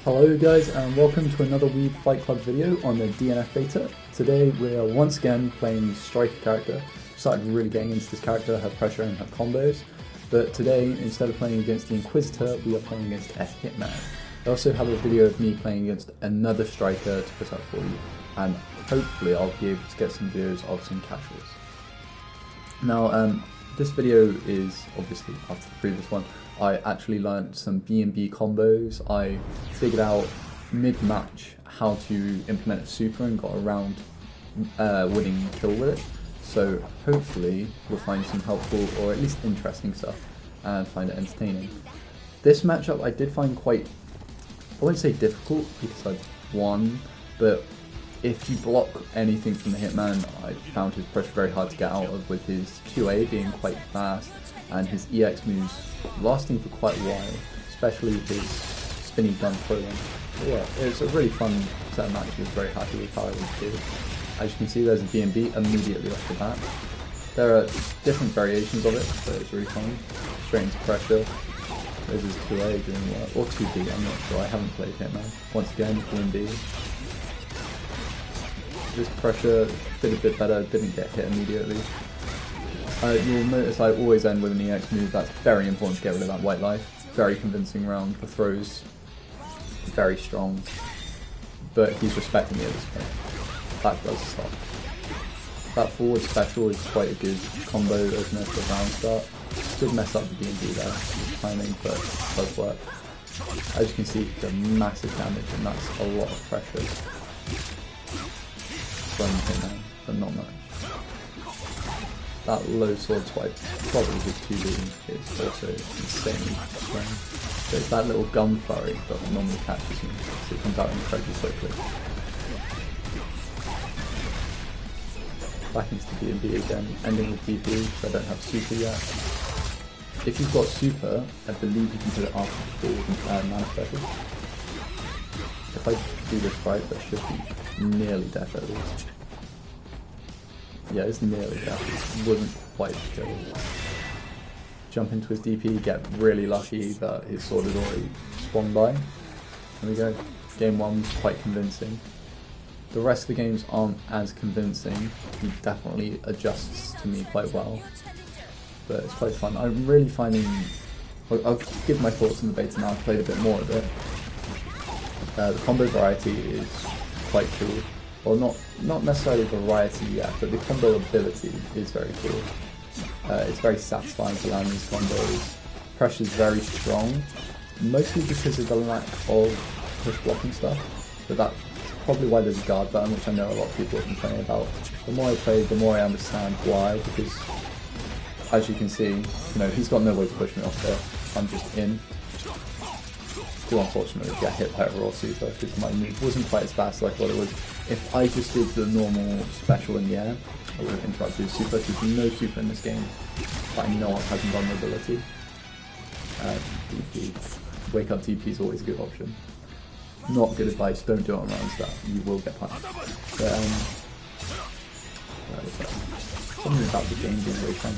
Hello guys and welcome to another Weed Fight Club video on the DNF beta. Today we are once again playing the Striker character. Started really getting into this character, her pressure and her combos. But today, instead of playing against the Inquisitor, we are playing against a Hitman. I also have a video of me playing against another Striker to put up for you. And hopefully I'll be able to get some videos of some casuals. Now this video is obviously after the previous one. I actually learned some B&B combos. I figured out mid-match how to implement a super and got around winning kill with it. So hopefully we'll find some helpful or at least interesting stuff and find it entertaining. This matchup I did find quite, I wouldn't say difficult because I won, but if you block anything from the Hitman, I found his pressure very hard to get out of, with his 2A being quite fast and his EX moves lasting for quite a while, especially his spinny gun throwing. Yeah, it's a really fun set of matches. I was very happy with how I did. As you can see, there's a B&B immediately off the bat. There are different variations of it, but it's really fun. Straight into pressure. There's his 2A doing work, or 2B, I'm not sure, I haven't played Hitman. Once again, B&B. This pressure did a bit better, didn't get hit immediately. You'll notice I always end with an EX move. That's very important to get rid of that white life. Very convincing round. The throws very strong, but he's respecting me at this point. That does stop. That forward special is quite a good combo opener for a round start. Did mess up the B&B there with timing, but it does work. As you can see, the massive damage, and that's a lot of pressure from Hitman, but not much. That low sword swipe, probably his 2B, is also insanely strong. So it's that little gun flurry that normally catches me, so it comes out incredibly quickly. Back into the B&B again, ending with DP, because I don't have super yet. If you've got super, I believe you can put it after the full mana special. If I do this right, that should be nearly death at least. Yeah, it's nearly death. It wasn't quite killed. Jump into his DP, get really lucky that his sword had already swung by. There we go. Game 1 was quite convincing. The rest of the games aren't as convincing. He definitely adjusts to me quite well. But it's quite fun. I'm really finding... I'll give my thoughts on the beta now. I've played a bit more of it. The combo variety is quite cool. Well, not necessarily variety yet, but the combo ability is very cool. It's very satisfying to land these combos. Pressure's very strong, mostly because of the lack of push blocking stuff. But that's probably why there's a guard button, which I know a lot of people have been complaining about. The more I play, the more I understand why, because as you can see, he's got no way to push me off there. I'm just in. Do unfortunately get hit by a raw super because my move wasn't quite as fast as I thought it was. If I just did the normal special in the air, I would have interrupted super. There's no super in this game, but I know it has invulnerability. DP. Wake up DP is always a good option. Not good advice, don't do it on rounds that you will get punished. But something about the game being really fun.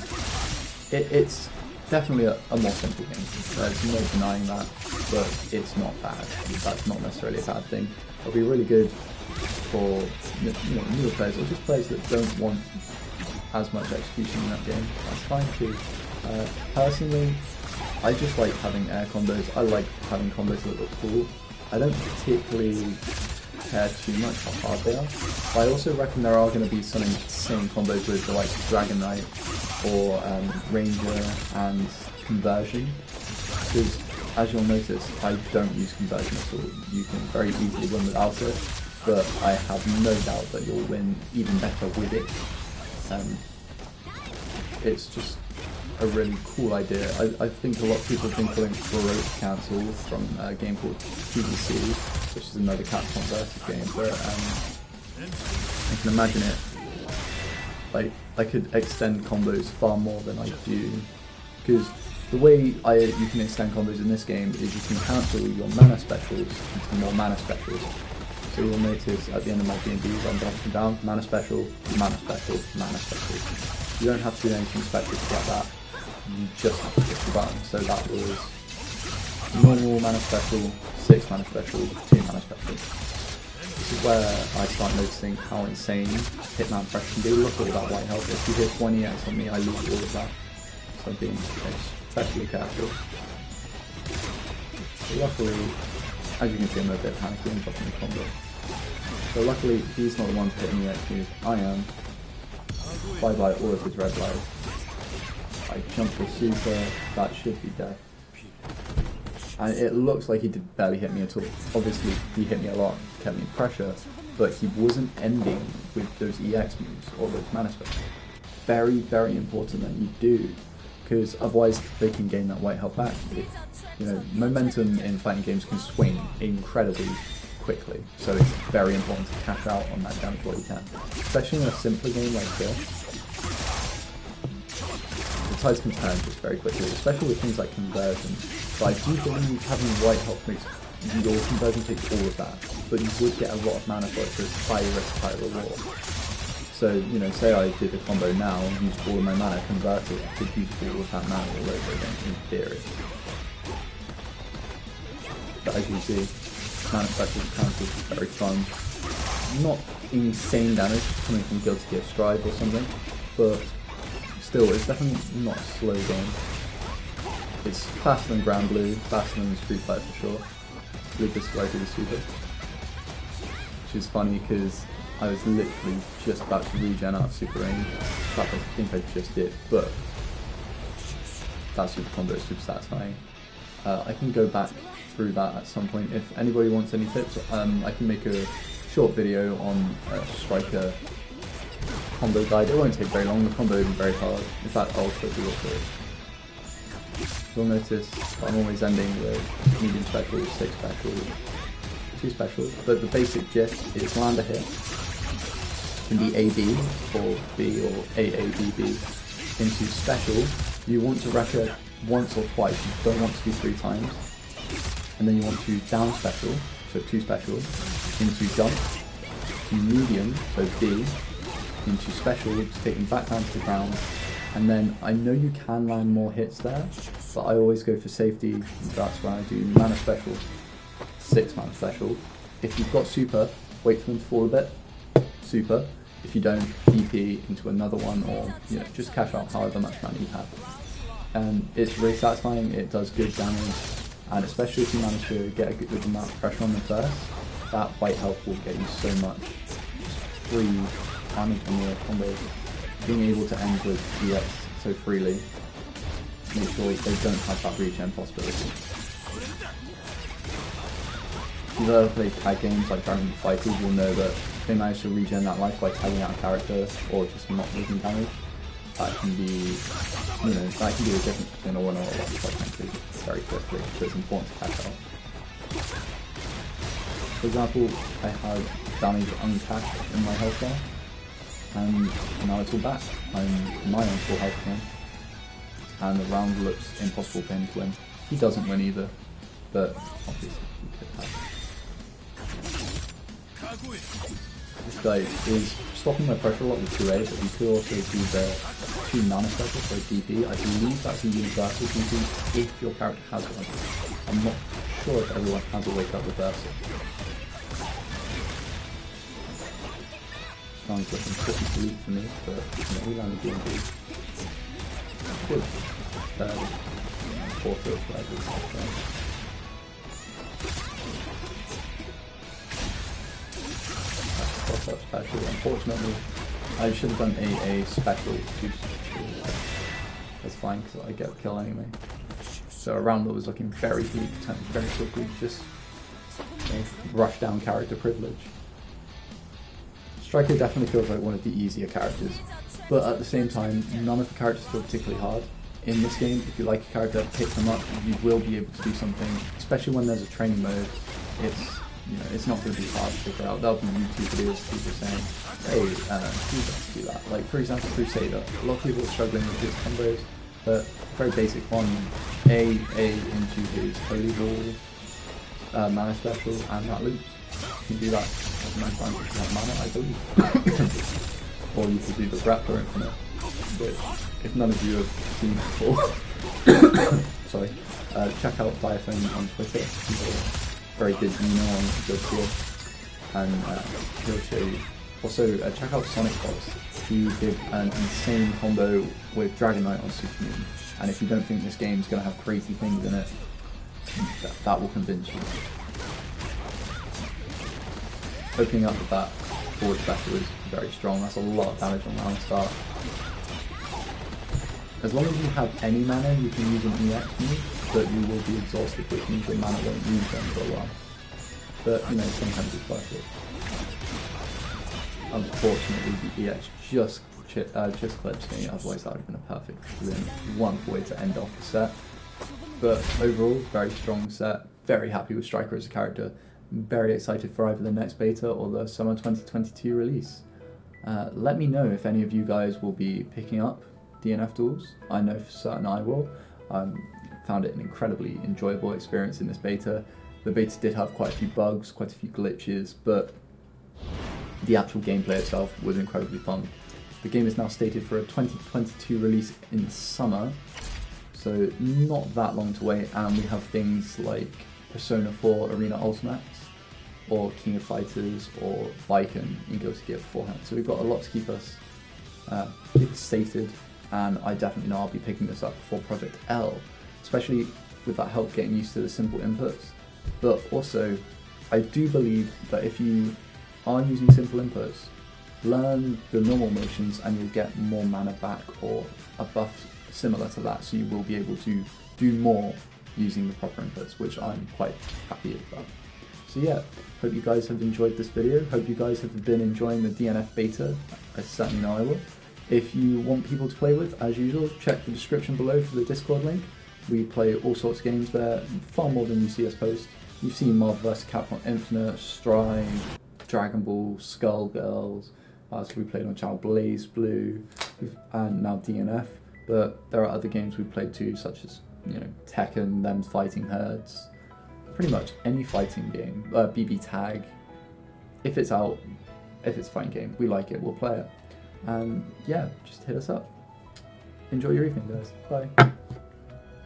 It's definitely a more simple game. There's no denying that, but it's not bad. That's not necessarily a bad thing. It'll be really good for newer players, or just players that don't want as much execution in that game. That's fine too. Personally, I just like having air combos. I like having combos that look cool. I don't particularly care too much how hard they are. But I also reckon there are going to be some insane combos with the likes of Dragon Knight or Ranger and Conversion, because as you'll notice, I don't use Conversion at all. You can very easily win without it, but I have no doubt that you'll win even better with it. It's just a really cool idea. I think a lot of people have been calling Growth Cancel from a game called TBC, which is another Capcom versus game, but I can imagine it. Like, I could extend combos far more than I do, because the way you can extend combos in this game is you can cancel your mana specials into more mana specials. So you'll notice at the end of my B&Bs I'm jumping down, mana special, mana special, mana special. You don't have to do anything special to get that, you just have to push the button. So that was normal mana special, 6 mana special, 2 mana special. This is where I start noticing how insane Hitman pressure can be. Look at all that white health. If you hit 20x on me, I lose all of that. So I'm being especially careful. So luckily, as you can see, I'm a bit panicky and dropping the combo. So luckily, he's not the one to hit me X move. I am. Bye bye all of his red lives. I jump for super, that should be death. And it looks like he did barely hit me at all. Obviously, he hit me a lot, kept me in pressure, but he wasn't ending with those EX moves or those mana spells. Very, very important that you do, because otherwise they can gain that white health back. You know, momentum in fighting games can swing incredibly quickly, so it's very important to cash out on that damage while you can. Especially in a simpler game like this. The tides can turn just very quickly, especially with things like conversion. But I do believe having white health makes your conversion takes all of that, but you would get a lot of mana for it, so it's high risk, high reward. So, you know, say I did a combo now and used all of my mana, converted, I could use all of that mana all over again, in theory. But as you see, mana special counters is very fun. Not insane damage coming from Guilty Gear Strive or something, but still, it's definitely not a slow game. It's faster than Grand Blue, faster than Street Fighter for sure. Lucas is where I do the super. Which is funny because I was literally just about to regen out of super range. In fact, I think I just did, but that super combo is super satisfying. I can go back through that at some point. If anybody wants any tips, I can make a short video on Striker combo guide. It won't take very long, the combo isn't very hard. In fact, I'll quickly walk through it. You'll notice I'm always ending with medium special, 6 special, 2 special, but the basic gist is land a hit. It can be AB or B or AABB into special. You want to rack it once or twice, you don't want to do 3 times. And then you want to down special, so 2 special, into jump, to medium, so B, into special, to take them back down to the ground. And then I know you can land more hits there, but I always go for safety. That's when I do mana special, 6 mana special. If you've got super, wait for them to fall a bit, super. If you don't, DP into another one, or you know, just cash out however much money you have. And it's really satisfying, it does good damage, and especially if you manage to get a good amount of pressure on them first, that white health will get you so much free damage on your combos. Being able to end with EX so freely, make sure they don't have that regen possibility. If you've ever played tag games like Dragon Ball Fighters, you'll know that if they manage to regen that life by tagging out a character or just not taking damage, that can be, you know, that can be the difference between a win or a loss quite frankly, very quickly, so it's important to catch out. For example, I had damage uncapped in my health bar, and now it's all back. I'm my own full health again, and the round looks impossible for him to win. He doesn't win either, but obviously he could have. This guy is stopping my pressure a lot with 2A, but he could also do the 2 mana special, so DP. I believe that's a universal DP if your character has one. I'm not sure if everyone has a wake up reversal. Sounds looking pretty bleak for me, but you know, we landed DNF. Good. Quarter of levels after. Cross up special. Unfortunately, I should have done a special to that's fine because I get a kill anyway. So a round that was looking very bleak turned very quickly, just you know, rush down character privilege. Striker definitely feels like one of the easier characters, but at the same time, none of the characters feel particularly hard. In this game, if you like a character, pick them up, you will be able to do something, especially when there's a training mode. It's not going to be hard to figure out. There'll be YouTube videos of people saying, hey, do that. Like for example, Crusader. A lot of people are struggling with his combos, but very basic one, A into his Holy Wall, mana special, and that loops. You can do that as many times as you have mana, I believe. Or you could do the Grappler Infinite, which, if none of you have seen before, sorry, check out Diaphone on Twitter. He's a very good on good tier, and he'll show you. Also, check out Sonic Fox. He did an insane combo with Dragon Knight on Super Moon, and if you don't think this game's going to have crazy things in it, that will convince you. Opening up with that forward special is very strong. That's a lot of damage on round start. As long as you have any mana, you can use an EX move, but you will be exhausted, which means your mana won't use them for a while. But, you know, sometimes it's worth it. Unfortunately, the EX just clips me, otherwise that would have been a perfect wonderful way to end off the set. But overall, very strong set. Very happy with Striker as a character. Very excited for either the next beta or the summer 2022 release. Let me know if any of you guys will be picking up DNF Duels. I know for certain I will. Found it an incredibly enjoyable experience in this beta. The beta did have quite a few bugs, quite a few glitches, but the actual gameplay itself was incredibly fun. The game is now stated for a 2022 release in the summer, so not that long to wait, and we have things like Persona 4 Arena Ultimax, or King of Fighters, or Baiken in Guilty Gear beforehand. So we've got a lot to keep us sated, and I definitely know I'll be picking this up before Project L, especially with that help getting used to the simple inputs. But also, I do believe that if you are using simple inputs, learn the normal motions and you'll get more mana back, or a buff similar to that, so you will be able to do more using the proper inputs, which I'm quite happy about. So yeah, hope you guys have enjoyed this video. Hope you guys have been enjoying the DNF beta. I certainly know I will. If you want people to play with, as usual, check the description below for the Discord link. We play all sorts of games there, far more than you see us post. You've seen Marvel vs. Capcom Infinite, Strive, Dragon Ball, Skullgirls. So we played on channel Blaze Blue, and now DNF. But there are other games we've played too, such as, you know, Tekken, them fighting herds. Pretty much any fighting game, BB Tag. If it's out, if it's a fighting game, we like it, we'll play it. And yeah, just hit us up. Enjoy your evening, guys. Bye.